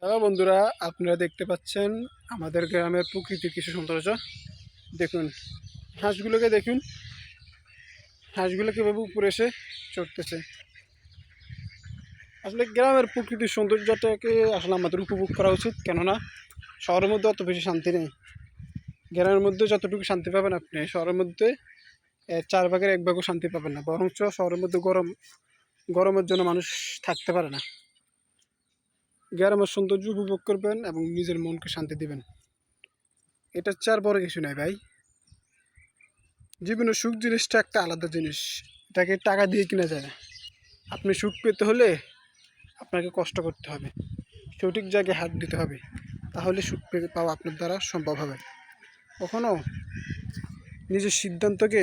Hello বন্ধুরা, আপনারা দেখতে পাচ্ছেন আমাদের গ্রামের প্রকৃতির কিছু সৌন্দর্য। দেখুন, হাঁসগুলোকে দেখুন, হাঁসগুলো কীভাবে উপরে এসে চড়তেছে। আসলে গ্রামের প্রকৃতির সৌন্দর্যটাকে আসলে আমাদের উপভোগ করা উচিত, কেননা শহরের মধ্যে অত বেশি শান্তি নেই। গ্রামের মধ্যে যতটুকু শান্তি পাবেন আপনি শহরের মধ্যে 4 ভাগের 1 ভাগও শান্তি পাবেন না, বরঞ্চ শহরের মধ্যে গরমের জন্য মানুষ থাকতে পারে না। গ্রামের সৌন্দর্য উপভোগ করবেন এবং নিজের মনকে শান্তি দিবেন, এটা চার বড় কিছু নয় ভাই। জীবনে সুখ জিনিসটা একটা আলাদা জিনিস, এটাকে টাকা দিয়ে কিনা যায় না। আপনি সুখ পেতে হলে আপনাকে কষ্ট করতে হবে, সঠিক জায়গায় হাত দিতে হবে, তাহলে সুখ পেতে পাওয়া আপনার দ্বারা সম্ভব হবে। কখনো নিজের সিদ্ধান্তকে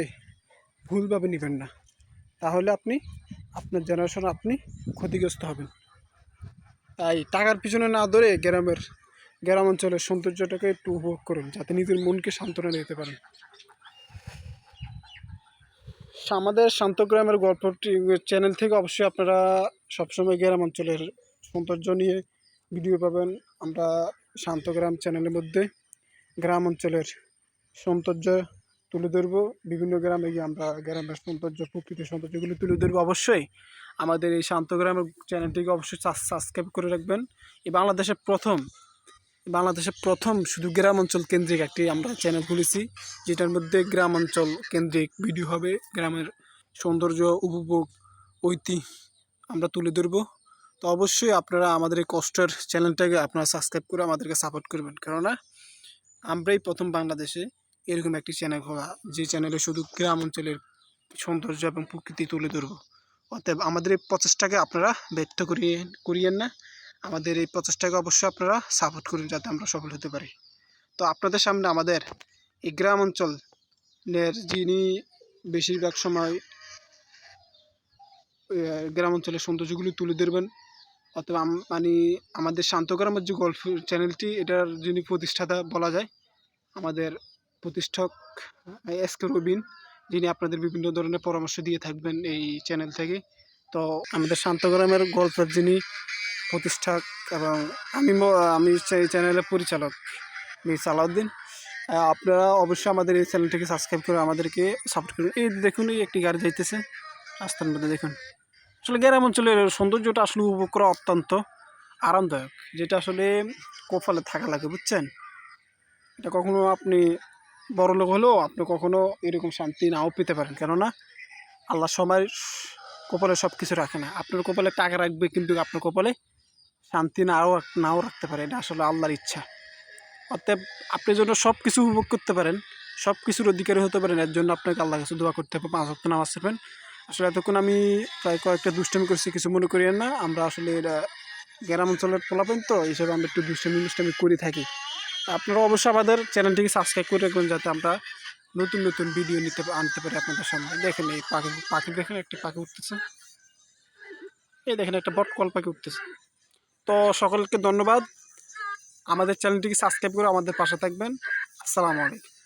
ভুলভাবে নেবেন না, তাহলে আপনার জেনারেশন ক্ষতিগ্রস্ত হবেন। তাই টাকার পিছনে না ধরে গ্রাম অঞ্চলের সৌন্দর্যটাকে একটু উপভোগ করুন, যাতে নিজের মনকে সান্ত্বনা দিতে পারেন। আমাদের শান্ত গ্রামের গল্পটি চ্যানেল থেকে অবশ্যই আপনারা সবসময় গ্রাম অঞ্চলের সৌন্দর্য নিয়ে ভিডিও পাবেন। আমরা শান্ত গ্রাম চ্যানেলের মধ্যে গ্রাম অঞ্চলের সৌন্দর্য তুলে ধরবো। বিভিন্ন গ্রামে গিয়ে আমরা গ্রামের সৌন্দর্য, প্রকৃতির সৌন্দর্যগুলি তুলে ধরবো। অবশ্যই আমাদের এই শান্ত গ্রামের চ্যানেলটিকে অবশ্যই সাবস্ক্রাইব করে রাখবেন। এই বাংলাদেশের প্রথম শুধু গ্রাম অঞ্চল কেন্দ্রিক একটি আমরা চ্যানেল খুলেছি, যেটার মধ্যে গ্রাম অঞ্চল কেন্দ্রিক ভিডিও হবে। গ্রামের সৌন্দর্য উপভোগ ঐতিহ্য আমরা তুলে ধরবো। তো অবশ্যই আপনারা আমাদের এই কষ্টের চ্যানেলটাকে আপনারা সাবস্ক্রাইব করে আমাদেরকে সাপোর্ট করবেন, কেননা আমরাই প্রথম বাংলাদেশে এরকম একটি চ্যানেল খোলা, যে চ্যানেলে শুধু গ্রাম অঞ্চলের সৌন্দর্য এবং প্রকৃতি তুলে ধরবো। অতএব আমাদের এই প্রচেষ্টাকে আপনারা ব্যর্থ করিয়েন না। আমাদের এই প্রচেষ্টাকে অবশ্যই আপনারা সাপোর্ট করুন, যাতে আমরা সফল হতে পারি। তো আপনাদের সামনে আমাদের এই গ্রাম অঞ্চলের যিনি বেশিরভাগ সময় গ্রাম অঞ্চলের সৌন্দর্যগুলি তুলে ধরবেন, অথবা মানে আমাদের শান্ত গ্রামের যে গল্প চ্যানেলটি, এটার যিনি প্রতিষ্ঠাতা বলা যায়, আমাদের প্রতিষ্ঠাক SK রবিন, যিনি আপনাদের বিভিন্ন ধরনের পরামর্শ দিয়ে থাকবেন এই চ্যানেল থেকে। তো আমাদের শান্ত গ্রামের গল্পের যিনি প্রতিষ্ঠাক এবং আমি এই চ্যানেলের পরিচালক মিস আলাউদ্দিন। আপনারা অবশ্যই আমাদের এই চ্যানেলটিকে সাবস্ক্রাইব করে আমাদেরকে সাপোর্ট করুন। এই দেখুন, এই একটি গাড়ি যাইতেছে রাস্তার মধ্যে। দেখুন, আসলে গ্রাম অঞ্চলের সৌন্দর্যটা আসলে উপভোগ করা অত্যন্ত আরামদায়ক, যেটা আসলে কপালে থাকা লাগে, বুঝছেন। এটা কখনো আপনি বড়লোক হলেও আপনি কখনো এরকম শান্তি নাও পেতে পারেন, কেননা আল্লাহ সময় কপালে সব কিছু রাখে না। আপনার কপালে টাকা রাখবে, কিন্তু আপনার কপালে শান্তি নাও রাখতে পারে, এটা আসলে আল্লাহর ইচ্ছা। অতএব আপনি যেন সব কিছু উপভোগ করতে পারেন, সব কিছুর অধিকারী হতে পারেন, এর জন্য আপনাকে আল্লাহর কাছে দোয়া করতে হবে, 5 ওয়াক্ত নামাজ পড়বেন। আসলে এতক্ষণ আমি প্রায় কয়েকটা দুষ্টামি করছি, কিছু মনে করিয়েন না। আমরা আসলে এটা গ্রাম অঞ্চলের পোলাপেন, তো এই হিসাবে আমরা একটু দুষ্টামি করে থাকি। আপনারা অবশ্যই আমাদের চ্যানেলটিকে সাবস্ক্রাইব করে রাখবেন, যাতে আমরা নতুন নতুন ভিডিও আনতে পারি আপনাদের সামনে। দেখেন এই পাখি দেখেন, একটা পাখি উঠতেছে। এই দেখেন একটা বটকল পাখি উঠতেছে। তো সকলকে ধন্যবাদ, আমাদের চ্যানেলটিকে সাবস্ক্রাইব করে আমাদের পাশে থাকবেন। আসসালামু আলাইকুম।